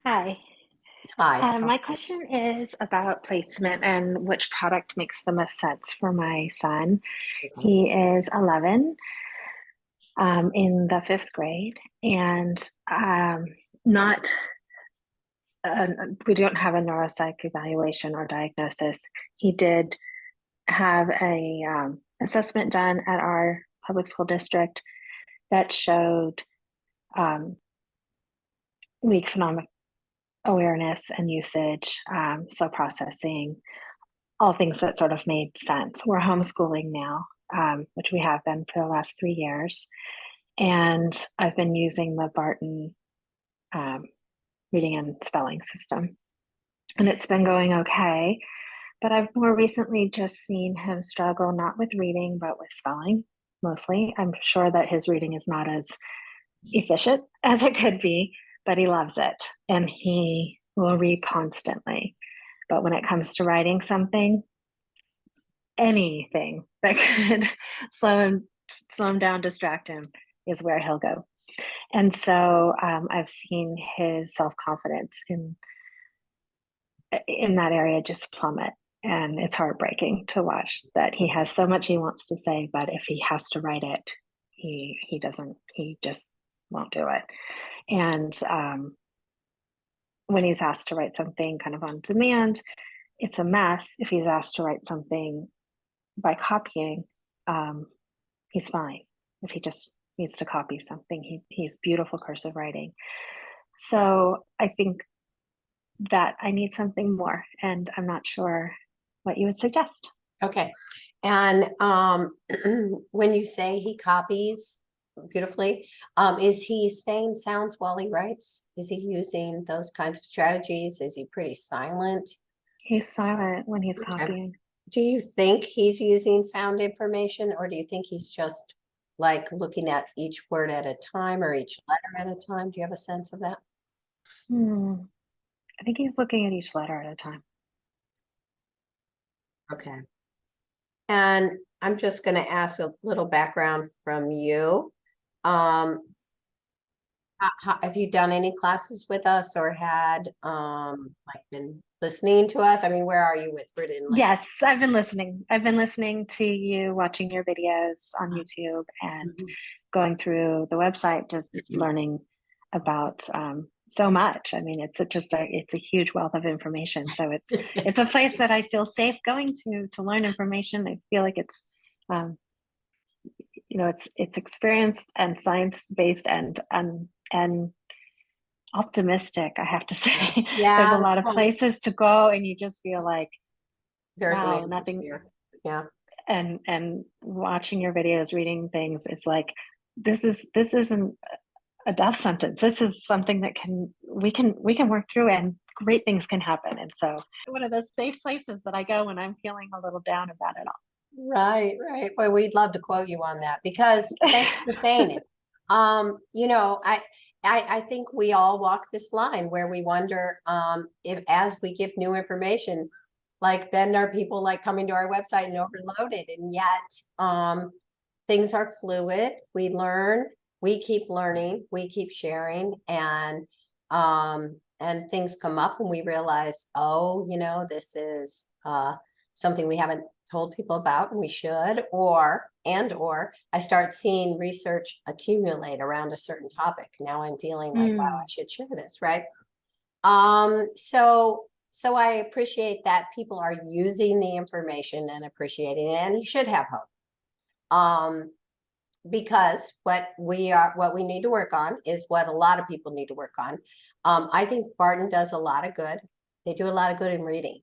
Hi. Hi. My question is about placement and which product makes the most sense for my son. Okay. He is 11, in the fifth grade, and not uh, we don't have a neuropsych evaluation or diagnosis. He did have a assessment done at our public school district that showed um, weak phenomenon awareness and usage, so processing, all things that sort of made sense. We're homeschooling now, which we have been for the last 3 years. And I've been using the Barton um, reading and spelling system. And it's been going okay. But I've more recently just seen him struggle, not with reading, but with spelling mostly. I'm sure that his reading is not as efficient as it could be, but he loves it and he will read constantly. But when it comes to writing something, anything that could slow him down, distract him is where he'll go. And so I've seen his self-confidence in that area just plummet. And it's heartbreaking to watch that he has so much he wants to say, but if he has to write it, he just won't do it. And when he's asked to write something kind of on demand, it's a mess. If he's asked to write something by copying, um, he's fine. If he just needs to copy something, he's beautiful cursive writing. So I think that I need something more, and I'm not sure what you would suggest. Okay. And when you say he copies beautifully, is he saying sounds while he writes? Is he using those kinds of strategies? Is he pretty silent? He's silent when he's Okay. copying. Do you think he's using sound information, or do you think he's just like looking at each word at a time or each letter at a time? Do you have a sense of that? I think he's looking at each letter at a time. Okay. And I'm just going to ask a little background from you. Um, have you done any classes with us or had like been listening to us? I mean, where are you with written language? Yes, I've been listening. I've been listening to you, watching your videos on YouTube, and Mhm. going through the website, just learning about so much. I mean, it's a huge wealth of information. So it's a place that I feel safe going to learn information. I feel like it's um, it's experienced and science based and optimistic. I have to say, there's a Yeah, lot of well, places to go, and you just feel like, there's some wow, answers nothing. here. Yeah. And watching your videos, reading things, it's like this isn't a death sentence. This is something that we can work through, and great things can happen. And so one of those safe places that I go when I'm feeling a little down about it Right, right. Well, we'd love to quote you on that because all. thank you for saying it. I think we all walk this line where we wonder if as we give new information, like then there are people like coming to our website and overloaded, and yet things are fluid. We learn, we keep learning, we keep sharing, and things come up and we realize, oh, this is something we haven't told people about and we should, or I start seeing research accumulate around a certain topic. Now I'm feeling like, wow, I Mm. should share this, right? So I appreciate that people are using the information and appreciating it, and you should have hope. Because what we need to work on is what a lot of people need to work on. I think Barton does a lot of good. They do a lot of good in reading.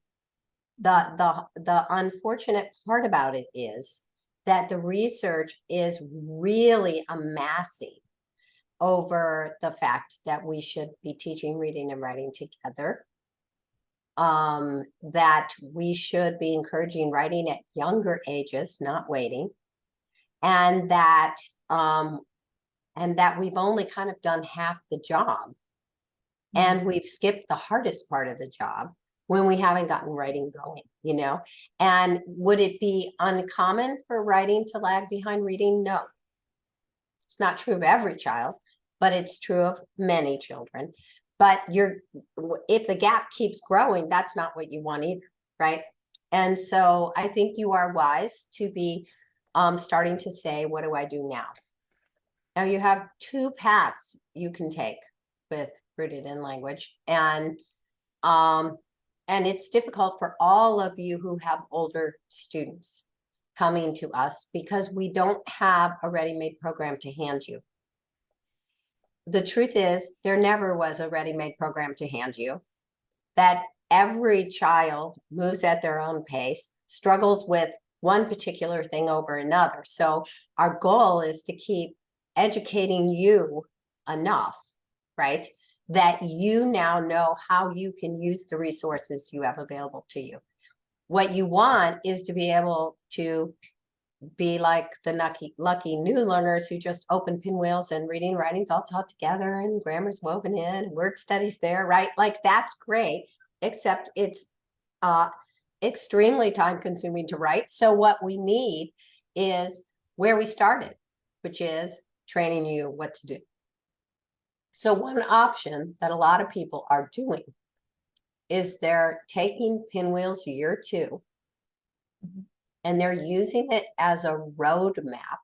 The unfortunate part about it is that the research is really amassing over the fact that we should be teaching reading and writing together, that we should be encouraging writing at younger ages, not waiting, and that we've only kind of done half the job, and we've skipped the hardest part of the job when we haven't gotten writing going. And would it be uncommon for writing to lag behind reading? No, it's not true of every child, but it's true of many children. but if the gap keeps growing, that's not what you want either, right? And so I think you are wise to be starting to say, what do I do now? Now you have two paths you can take with Rooted in Language, and it's difficult for all of you who have older students coming to us because we don't have a ready-made program to hand you. The truth is, there never was a ready-made program to hand you, that every child moves at their own pace, struggles with one particular thing over another. So our goal is to keep educating you enough, right, that you now know how you can use the resources you have available to you. What you want is to be able to be like the lucky new learners who just open pinwheels and reading and writing's all taught together and grammar's woven in, word studies there, right? Like that's great, except it's extremely time consuming to write. So what we need is where we started, which is training you what to do. So one option that a lot of people are doing is they're taking Pinwheels Year 2 and they're using it as a roadmap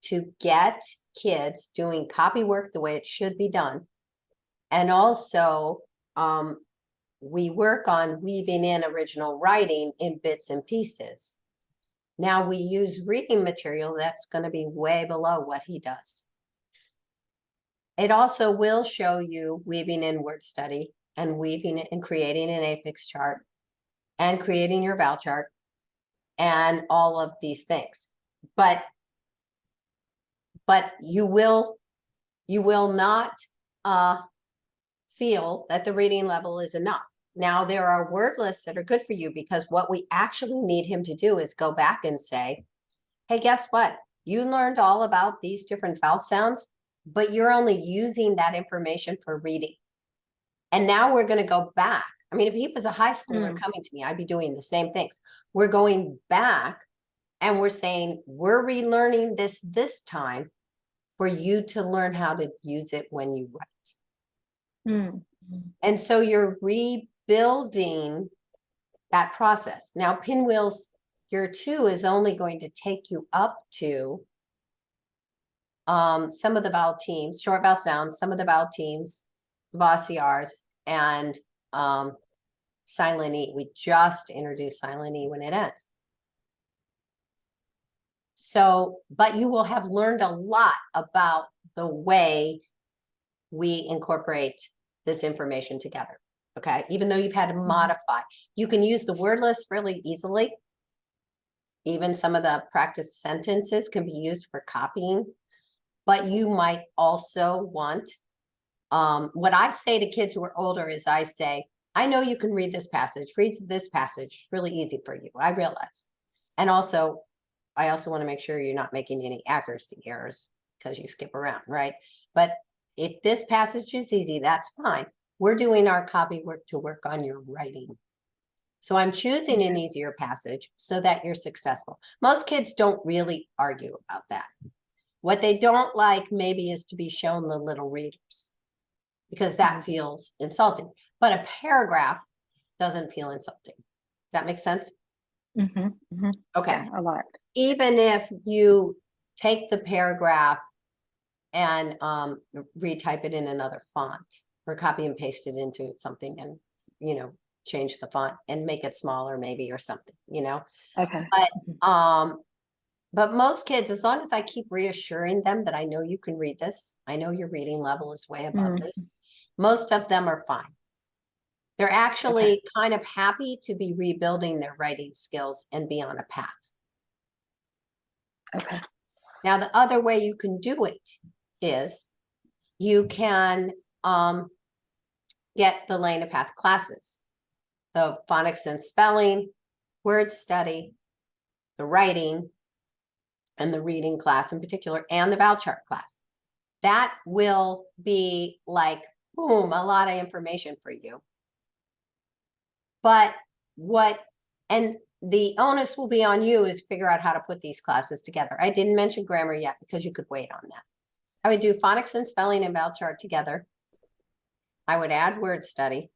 to get kids doing copy work the way it should be done. And also, we work on weaving in original writing in bits and pieces. Now we use reading material that's going to be way below what he does. It also will show you weaving in word study and weaving it and creating an affix chart and creating your vowel chart and all of these things. But you will not feel that the reading level is enough. Now there are word lists that are good for you because what we actually need him to do is go back and say, hey, guess what? You learned all about these different vowel sounds, but you're only using that information for reading. And now we're going to go back. I mean, if he was a high schooler coming to me, I'd be doing the same things. We're going back and we're saying, we're relearning this time for you to learn how to use it when you write. And so you're rebuilding that process. Now, Pinwheels Year 2 is only going to take you up to some of the vowel teams, short vowel sounds, some of the vowel teams, the bossy R's, and silent E. We just introduced silent E when it ends. So, but you will have learned a lot about the way we incorporate this information together. Okay, even though you've had to modify, you can use the word list really easily. Even some of the practice sentences can be used for copying, but you might also want, what I say to kids who are older is I say, I know you can read this passage, really easy for you, I realize. And also, I also want to make sure you're not making any accuracy errors because you skip around, right? But if this passage is easy, that's fine. We're doing our copy work to work on your writing. So I'm choosing an easier passage so that you're successful. Most kids don't really argue about that. What they don't like maybe is to be shown the little readers because that feels insulting. But a paragraph doesn't feel insulting. That makes sense? Okay. Yeah, a lot. Even if you take the paragraph and retype it in another font or copy and paste it into something and, you know, change the font and make it smaller maybe or something, you know. Okay. But most kids, as long as I keep reassuring them that I know you can read this, I know your reading level is way above this, most of them are fine. They're actually kind of happy to be rebuilding their writing skills and be on a path. Okay. Now, the other way you can do it is you can get the Lane of Path classes, the phonics and spelling, word study, the writing, and the reading class in particular, and the vowel chart class. That will be like, boom, a lot of information for you. But and the onus will be on you is figure out how to put these classes together. I didn't mention grammar yet because you could wait on that. I would do phonics and spelling and vowel chart together. I would add word study.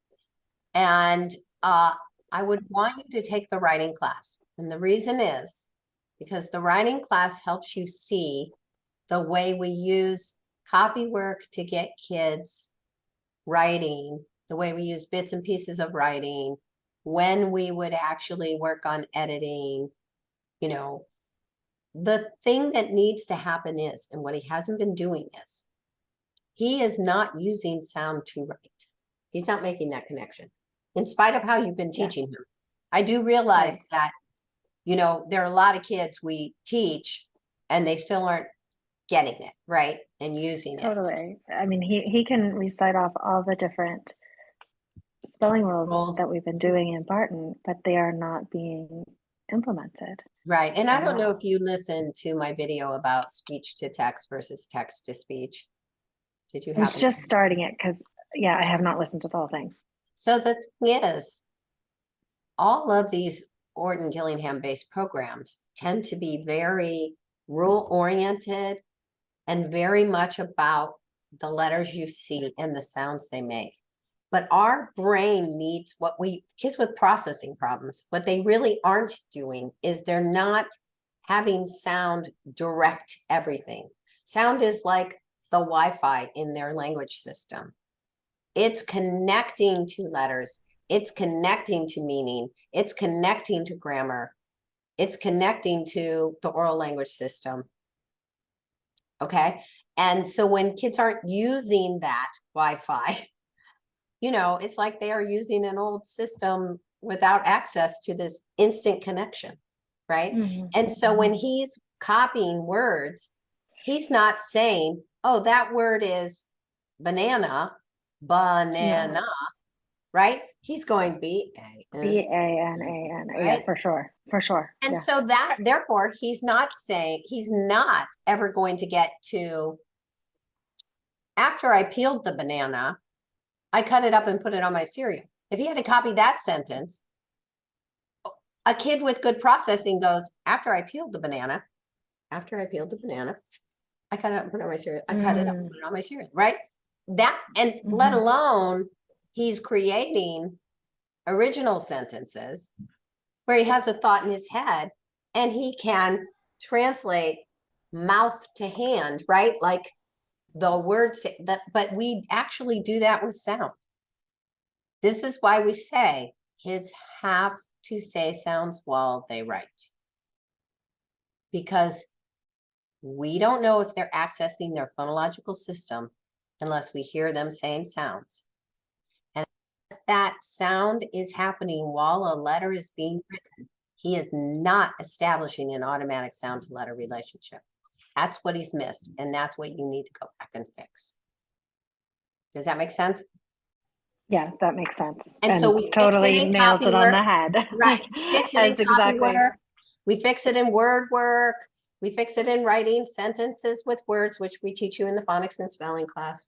And I would want you to take the writing class. And the reason is because the writing class helps you see the way we use copy work to get kids writing, the way we use bits and pieces of writing, when we would actually work on editing. You know, the thing that needs to happen is, and what he hasn't been doing is, he is not using sound to write. He's not making that connection, in spite of how you've been teaching him. I do realize that, you know, there are a lot of kids we teach and they still aren't getting it, right? And using it. Totally. I mean, he can recite off all the different spelling rules that we've been doing in Barton, but they are not being implemented. Right. And I don't know if you listened to my video about speech to text versus text to speech. Did you I was just starting it because, yeah, I have not listened to the whole thing. So the thing is, all of these Orton Gillingham based programs tend to be very rule oriented and very much about the letters you see and the sounds they make. But our brain needs what kids with processing problems, what they really aren't doing is they're not having sound direct everything. Sound is like the Wi-Fi in their language system. It's connecting to letters. It's connecting to meaning. It's connecting to grammar. It's connecting to the oral language system. Okay. And so when kids aren't using that Wi-Fi, you know, it's like they are using an old system without access to this instant connection, right? Mm-hmm. And so when he's copying words, he's not saying, oh, that word is banana, banana, right? He's going B-A-N. B-A-N-A-N. Right? Yeah, for sure. For sure. And so that, therefore, he's not ever going to get to, after I peeled the banana, I cut it up and put it on my cereal. If he had to copy that sentence, a kid with good processing goes, after I peeled the banana, I cut it up and put it on my cereal. I cut it up and put it on my cereal, right? That, and let alone he's creating original sentences where he has a thought in his head and he can translate mouth to hand, right? Like the words that, but we actually do that with sound. This is why we say kids have to say sounds while they write. Because we don't know if they're accessing their phonological system unless we hear them saying sounds. And as that sound is happening while a letter is being written, he is not establishing an automatic sound to letter relationship. That's what he's missed. And that's what you need to go back and fix. Does that make sense? Yeah, that makes sense. And so we totally fix it in nails copy it work. on the head. Right. Fix it in copy exactly. work. We fix it in word work. We fix it in writing sentences with words, which we teach you in the phonics and spelling class.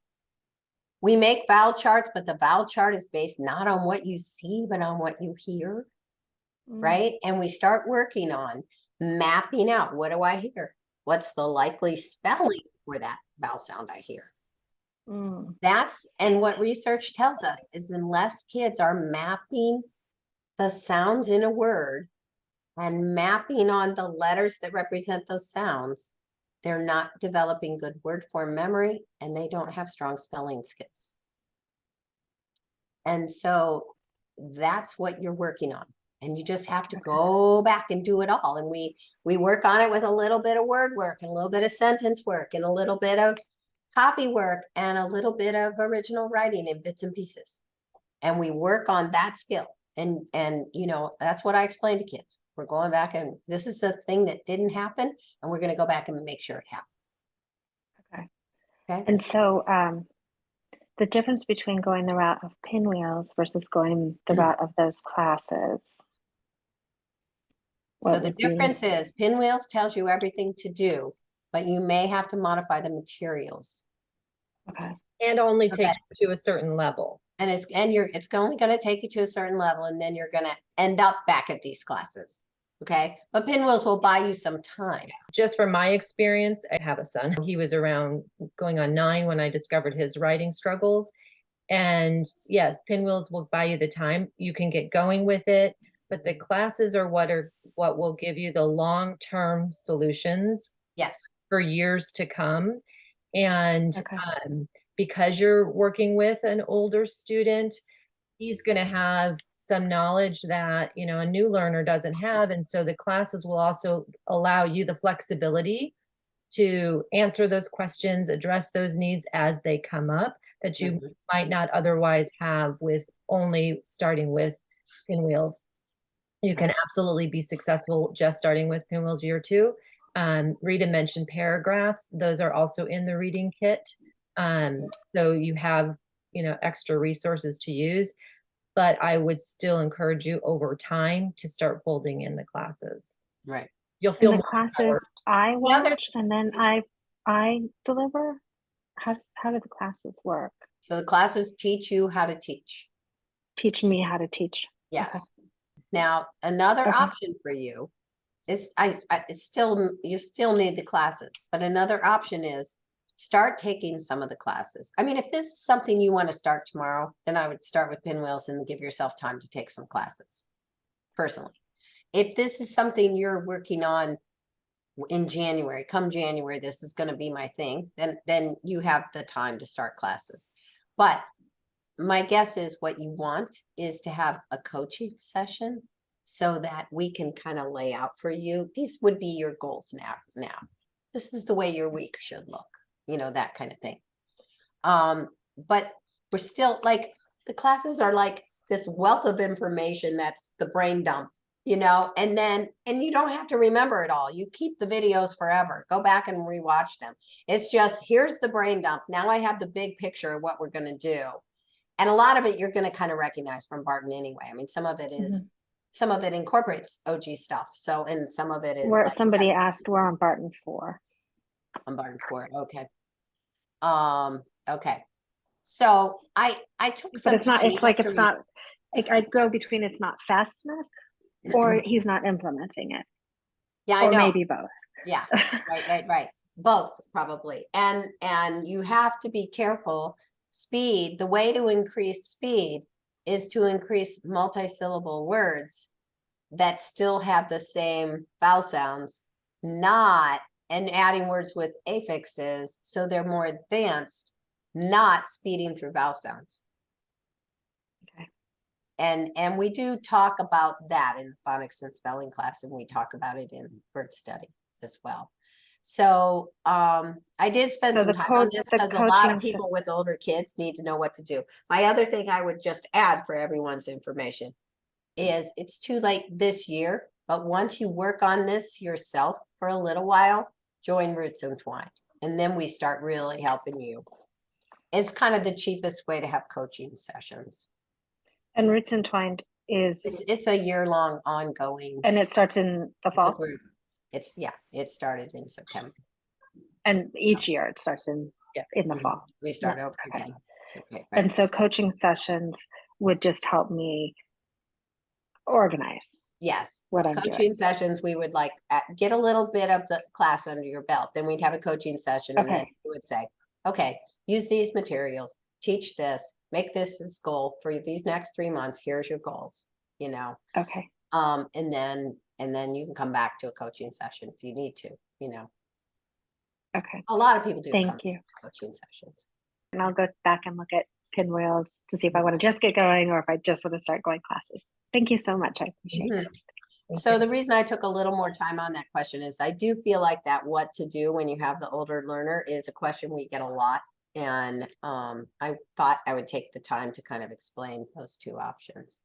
We make vowel charts, but the vowel chart is based not on what you see, but on what you hear. Right. And we start working on mapping out, what do I hear? What's the likely spelling for that vowel sound I hear? That's, and what research tells us is unless kids are mapping the sounds in a word and mapping on the letters that represent those sounds, they're not developing good word form memory and they don't have strong spelling skills. And so that's what you're working on. And you just have to go back and do it all. And we work on it with a little bit of word work and a little bit of sentence work and a little bit of copy work and a little bit of original writing in bits and pieces. And we work on that skill. And you know, that's what I explain to kids. We're going back and this is a thing that didn't happen. And we're going to go back and make sure it happened. Okay. And so the difference between going the route of pinwheels versus going the route of those classes. So the difference is pinwheels tells you everything to do, but you may have to modify the materials. Okay. And only take you to a certain level. And it's only going to take you to a certain level, and then you're going to end up back at these classes. Okay, but pinwheels will buy you some time. Just from my experience, I have a son. He was around going on 9 when I discovered his writing struggles. And yes, pinwheels will buy you the time. You can get going with it, but the classes are what will give you the long-term solutions Yes. for years to come. And Okay. because you're working with an older student, he's going to have some knowledge that, you know, a new learner doesn't have. And so the classes will also allow you the flexibility to answer those questions, address those needs as they come up that you Mhm. might not otherwise have with only starting with pinwheels. You can absolutely be successful just starting with pinwheels year 2. Rita mentioned paragraphs. Those are also in the reading kit. So you have, you know, extra resources to use, but I would still encourage you over time to start folding in the classes. Right. You'll And feel the more empowered. classes I The other- watch and then I deliver. How do the classes work? So the classes teach you how to teach. Teach me how to teach. Yes. Now, another Okay. option for you is it's still, you still need the classes, but another option is start taking some of the classes. I mean, if this is something you want to start tomorrow, then I would start with pinwheels and give yourself time to take some classes. Personally, if this is something you're working on in January, come January, this is going to be my thing, then you have the time to start classes. But my guess is what you want is to have a coaching session so that we can kind of lay out for you. These would be your goals now. This is the way your week should look, you know, that kind of thing. But we're still like, the classes are like this wealth of information that's the brain dump, you know, and you don't have to remember it all. You keep the videos forever. Go back and rewatch them. It's just, here's the brain dump. Now I have the big picture of what we're going to do. And a lot of it you're going to kind of recognize from Barton anyway. I mean, some of it is, some of it incorporates OG stuff. So, and some of it is Where like, somebody asked where on Barton 4. I'm Barton for it. Okay. Okay. So I took But some it's not, time. it's like, it's not, I go between it's not fast enough or he's not implementing it. Yeah, I Or know. maybe both. Yeah, right. Both probably. And you have to be careful. Speed, the way to increase speed is to increase multisyllable words that still have the same vowel sounds, not, and adding words with affixes so they're more advanced, not speeding through vowel sounds. Okay. And we do talk about that in phonics and spelling class, and we talk about it in word study as well. So I did spend So some time on this because a lot of people with older kids need to know what to do. My other thing I would just add for everyone's information is it's too late this year, but once you work on this yourself for a little while, join Roots Entwined, and then we start really helping you. It's kind of the cheapest way to have coaching sessions. And Roots Entwined is, It's a year-long ongoing. and it starts in the It's a fall. group. It started in September. And each year it starts in the fall. We start over Okay. again. Okay, And so coaching sessions would just help me organize yes, what I'm coaching doing. sessions, we would like get a little bit of the class under your belt. Then we'd have a coaching session, and then Okay. we would say, okay, use these materials, teach this, make this goal for these next 3 months. Here's your goals, you know. Okay. And then you can come back to a coaching session if you need to, you know. Okay. A lot of people do come Thank you. to coaching sessions. And I'll go back and look at pinwheels to see if I want to just get going or if I just want to start going classes. Thank you so much. I appreciate it. So the reason I took a little more time on that question is I do feel like that what to do when you have the older learner is a question we get a lot. And I thought I would take the time to kind of explain those two options.